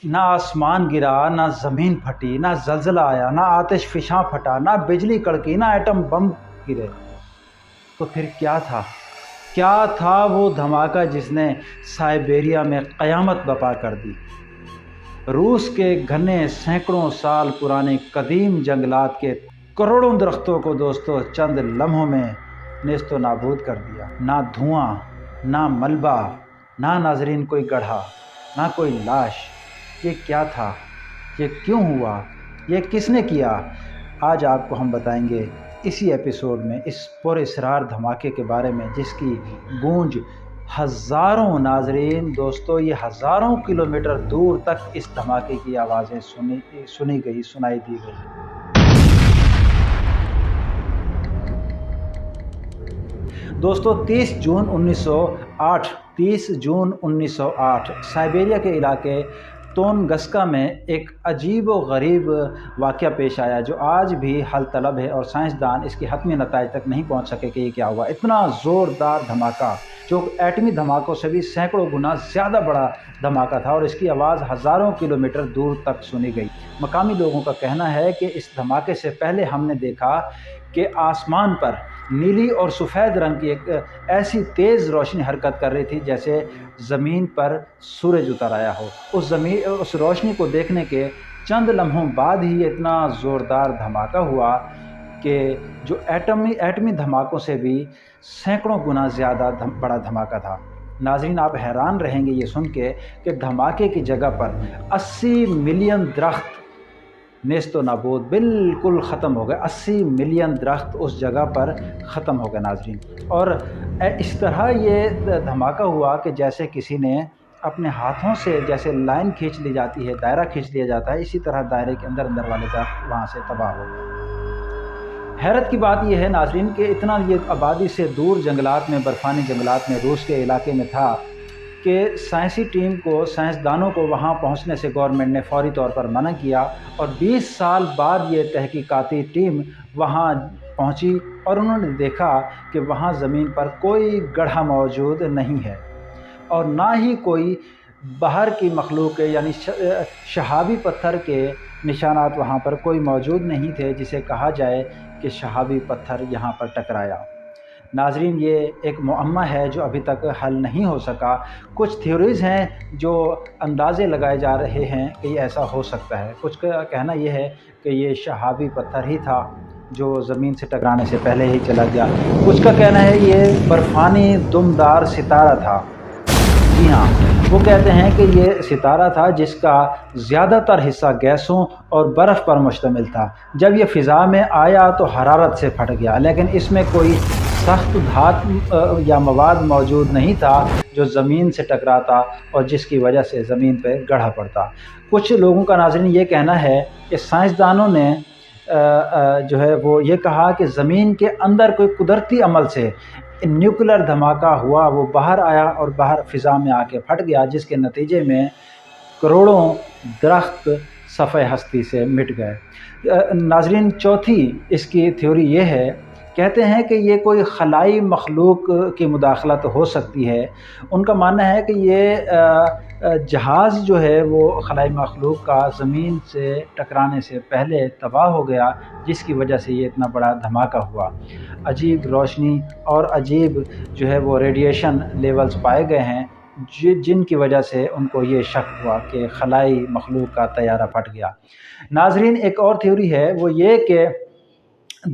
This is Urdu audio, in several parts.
نہ آسمان گرا، نہ زمین پھٹی، نہ زلزلہ آیا، نہ آتش فشاں پھٹا، نہ بجلی کڑکی، نہ ایٹم بم گرے، تو پھر کیا تھا؟ کیا تھا وہ دھماکہ جس نے سائبیریا میں قیامت برپا کر دی؟ روس کے گھنے سینکڑوں سال پرانے قدیم جنگلات کے کروڑوں درختوں کو دوستو چند لمحوں میں نیست و نابود کر دیا۔ نہ دھواں، نہ ملبہ، نہ ناظرین کوئی گڑھا، نہ کوئی لاش۔ یہ کیا تھا؟ یہ کیوں ہوا؟ یہ کس نے کیا؟ آج آپ کو ہم بتائیں گے اسی ایپیسوڈ میں اس پر اسرار دھماکے کے بارے میں، جس کی گونج ہزاروں ناظرین دوستو، یہ ہزاروں کلومیٹر دور تک اس دھماکے کی آوازیں سنائی دی گئی۔ دوستو 30 جون 1908 سائبیریا کے علاقے تونگسکا میں ایک عجیب و غریب واقعہ پیش آیا جو آج بھی حل طلب ہے، اور سائنسدان اس کے حتمی نتائج تک نہیں پہنچ سکے کہ یہ کیا ہوا۔ اتنا زوردار دھماکہ جو ایٹمی دھماکوں سے بھی سینکڑوں گنا زیادہ بڑا دھماکہ تھا، اور اس کی آواز ہزاروں کلومیٹر دور تک سنی گئی۔ مقامی لوگوں کا کہنا ہے کہ اس دھماکے سے پہلے ہم نے دیکھا کہ آسمان پر نیلی اور سفید رنگ کی ایک ایسی تیز روشنی حرکت کر رہی تھی جیسے زمین پر سورج اتر آیا ہو۔ اس روشنی کو دیکھنے کے چند لمحوں بعد ہی اتنا زوردار دھماکہ ہوا کہ جو ایٹمی دھماکوں سے بھی سینکڑوں گنا زیادہ بڑا دھماکہ تھا۔ ناظرین آپ حیران رہیں گے یہ سن کے کہ دھماکے کی جگہ پر 80 ملین درخت نیست و نابود بالکل ختم ہو گئے۔ 80 ملین درخت اس جگہ پر ختم ہو گئے ناظرین، اور اس طرح یہ دھماکہ ہوا کہ جیسے کسی نے اپنے ہاتھوں سے جیسے لائن کھینچ لی جاتی ہے، دائرہ کھینچ لیا جاتا ہے، اسی طرح دائرے کے اندر والے درخت وہاں سے تباہ ہو گئے۔ حیرت کی بات یہ ہے ناظرین کہ اتنا یہ آبادی سے دور جنگلات میں، برفانی جنگلات میں، روس کے علاقے میں تھا کہ سائنسی ٹیم کو، سائنسدانوں کو وہاں پہنچنے سے گورنمنٹ نے فوری طور پر منع کیا، اور 20 سال بعد یہ تحقیقاتی ٹیم وہاں پہنچی اور انہوں نے دیکھا کہ وہاں زمین پر کوئی گڑھا موجود نہیں ہے، اور نہ ہی کوئی باہر کی مخلوق کے یعنی شہابی پتھر کے نشانات وہاں پر کوئی موجود نہیں تھے جسے کہا جائے کہ شہابی پتھر یہاں پر ٹکرایا۔ ناظرین یہ ایک معمہ ہے جو ابھی تک حل نہیں ہو سکا۔ کچھ تھیوریز ہیں جو اندازے لگائے جا رہے ہیں کہ یہ ایسا ہو سکتا ہے۔ کچھ کا کہنا یہ ہے کہ یہ شہابی پتھر ہی تھا جو زمین سے ٹکرانے سے پہلے ہی چلا گیا۔ کچھ کا کہنا ہے یہ برفانی دمدار ستارہ تھا۔ جی ہاں، وہ کہتے ہیں کہ یہ ستارہ تھا جس کا زیادہ تر حصہ گیسوں اور برف پر مشتمل تھا۔ جب یہ فضا میں آیا تو حرارت سے پھٹ گیا، لیکن اس میں کوئی سخت دھات یا مواد موجود نہیں تھا جو زمین سے ٹکراتا اور جس کی وجہ سے زمین پہ گڑھا پڑتا۔ کچھ لوگوں کا ناظرین یہ کہنا ہے کہ سائنسدانوں نے جو ہے وہ یہ کہا کہ زمین کے اندر کوئی قدرتی عمل سے نیوکلر دھماکہ ہوا، وہ باہر آیا اور باہر فضا میں آ کے پھٹ گیا، جس کے نتیجے میں کروڑوں درخت صفحہ ہستی سے مٹ گئے۔ ناظرین چوتھی اس کی تھیوری یہ ہے، کہتے ہیں کہ یہ کوئی خلائی مخلوق کی مداخلت ہو سکتی ہے۔ ان کا ماننا ہے کہ یہ جہاز جو ہے وہ خلائی مخلوق کا زمین سے ٹکرانے سے پہلے تباہ ہو گیا، جس کی وجہ سے یہ اتنا بڑا دھماکہ ہوا۔ عجیب روشنی اور عجیب جو ہے وہ ریڈیشن لیولز پائے گئے ہیں جن کی وجہ سے ان کو یہ شک ہوا کہ خلائی مخلوق کا طیارہ پھٹ گیا۔ ناظرین ایک اور تھیوری ہے، وہ یہ کہ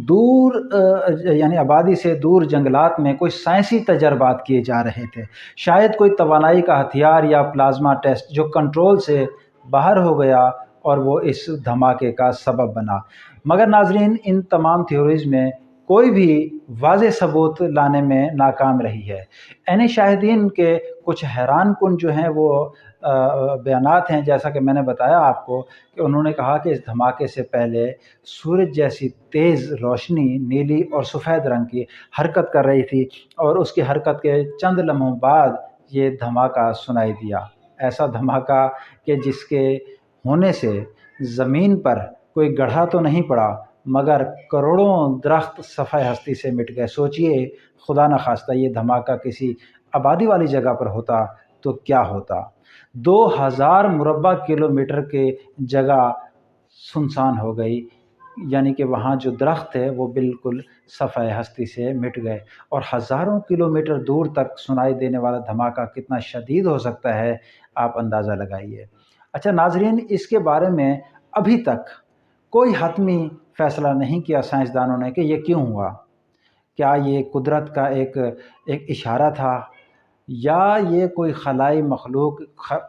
دور یعنی آبادی سے دور جنگلات میں کوئی سائنسی تجربات کیے جا رہے تھے، شاید کوئی توانائی کا ہتھیار یا پلازما ٹیسٹ جو کنٹرول سے باہر ہو گیا اور وہ اس دھماکے کا سبب بنا۔ مگر ناظرین ان تمام تھیوریز میں کوئی بھی واضح ثبوت لانے میں ناکام رہی ہے۔ عینی شاہدین کے کچھ حیران کن جو ہیں وہ بیانات ہیں، جیسا کہ میں نے بتایا آپ کو کہ انہوں نے کہا کہ اس دھماکے سے پہلے سورج جیسی تیز روشنی نیلی اور سفید رنگ کی حرکت کر رہی تھی، اور اس کی حرکت کے چند لمحوں بعد یہ دھماکہ سنائی دیا۔ ایسا دھماکہ کہ جس کے ہونے سے زمین پر کوئی گڑھا تو نہیں پڑا، مگر کروڑوں درخت صفحہ ہستی سے مٹ گئے۔ سوچئے خدا نخواستہ یہ دھماکہ کسی آبادی والی جگہ پر ہوتا تو کیا ہوتا؟ 2000 مربع کلومیٹر کی جگہ سنسان ہو گئی، یعنی کہ وہاں جو درخت تھے وہ بالکل صفحہ ہستی سے مٹ گئے، اور ہزاروں کلومیٹر دور تک سنائی دینے والا دھماکہ کتنا شدید ہو سکتا ہے آپ اندازہ لگائیے۔ اچھا ناظرین، اس کے بارے میں ابھی تک کوئی حتمی فیصلہ نہیں کیا سائنسدانوں نے کہ یہ کیوں ہوا۔ کیا یہ قدرت کا ایک اشارہ تھا، یا یہ کوئی خلائی مخلوق،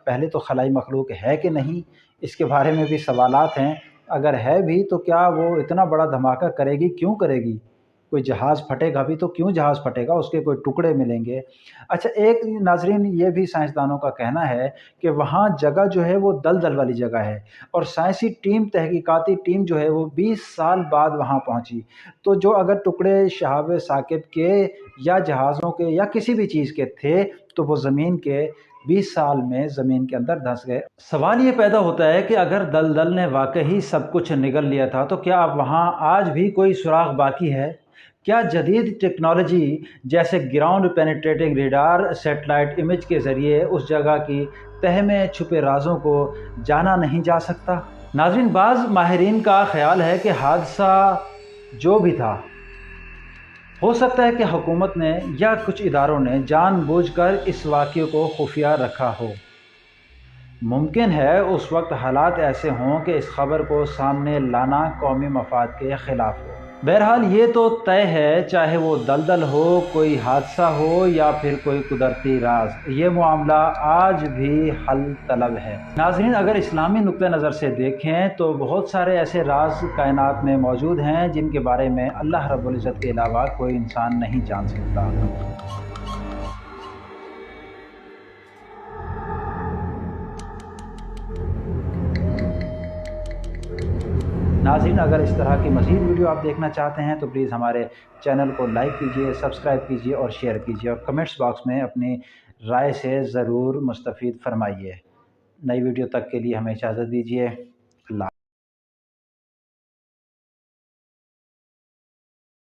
پہلے تو خلائی مخلوق ہے کہ نہیں، اس کے بارے میں بھی سوالات ہیں۔ اگر ہے بھی تو کیا وہ اتنا بڑا دھماکہ کرے گی، کیوں کرے گی؟ کوئی جہاز پھٹے گا بھی تو کیوں جہاز پھٹے گا، اس کے کوئی ٹکڑے ملیں گے۔ اچھا ایک ناظرین یہ بھی سائنسدانوں کا کہنا ہے کہ وہاں جگہ جو ہے وہ دلدل والی جگہ ہے، اور سائنسی ٹیم، تحقیقاتی ٹیم جو ہے وہ 20 سال بعد وہاں پہنچی، تو جو اگر ٹکڑے شہاب ثاقب کے یا جہازوں کے یا کسی بھی چیز کے تھے تو وہ زمین کے 20 سال میں زمین کے اندر دھنس گئے۔ سوال یہ پیدا ہوتا ہے کہ اگر دلدل نے واقعی سب کچھ نگل لیا تھا تو کیا اب وہاں آج بھی کوئی سراغ باقی ہے؟ کیا جدید ٹیکنالوجی جیسے ground penetrating radar satellite image کے ذریعے اس جگہ کی تہہ میں چھپے رازوں کو جانا نہیں جا سکتا؟ ناظرین، بعض ماہرین کا خیال ہے کہ حادثہ جو بھی تھا، ہو سکتا ہے کہ حکومت نے یا کچھ اداروں نے جان بوجھ کر اس واقعے کو خفیہ رکھا ہو۔ ممکن ہے اس وقت حالات ایسے ہوں کہ اس خبر کو سامنے لانا قومی مفاد کے خلاف ہو۔ بہرحال یہ تو طے ہے، چاہے وہ دلدل ہو، کوئی حادثہ ہو یا پھر کوئی قدرتی راز، یہ معاملہ آج بھی حل طلب ہے۔ ناظرین، اگر اسلامی نقطہ نظر سے دیکھیں تو بہت سارے ایسے راز کائنات میں موجود ہیں جن کے بارے میں اللہ رب العزت کے علاوہ کوئی انسان نہیں جان سکتا۔ ناظرین، اگر اس طرح کی مزید ویڈیو آپ دیکھنا چاہتے ہیں تو پلیز ہمارے چینل کو لائک کیجئے، سبسکرائب کیجئے اور شیئر کیجئے، اور کمنٹس باکس میں اپنی رائے سے ضرور مستفید فرمائیے۔ نئی ویڈیو تک کے لیے ہمیں اجازت دیجئے۔ اللہ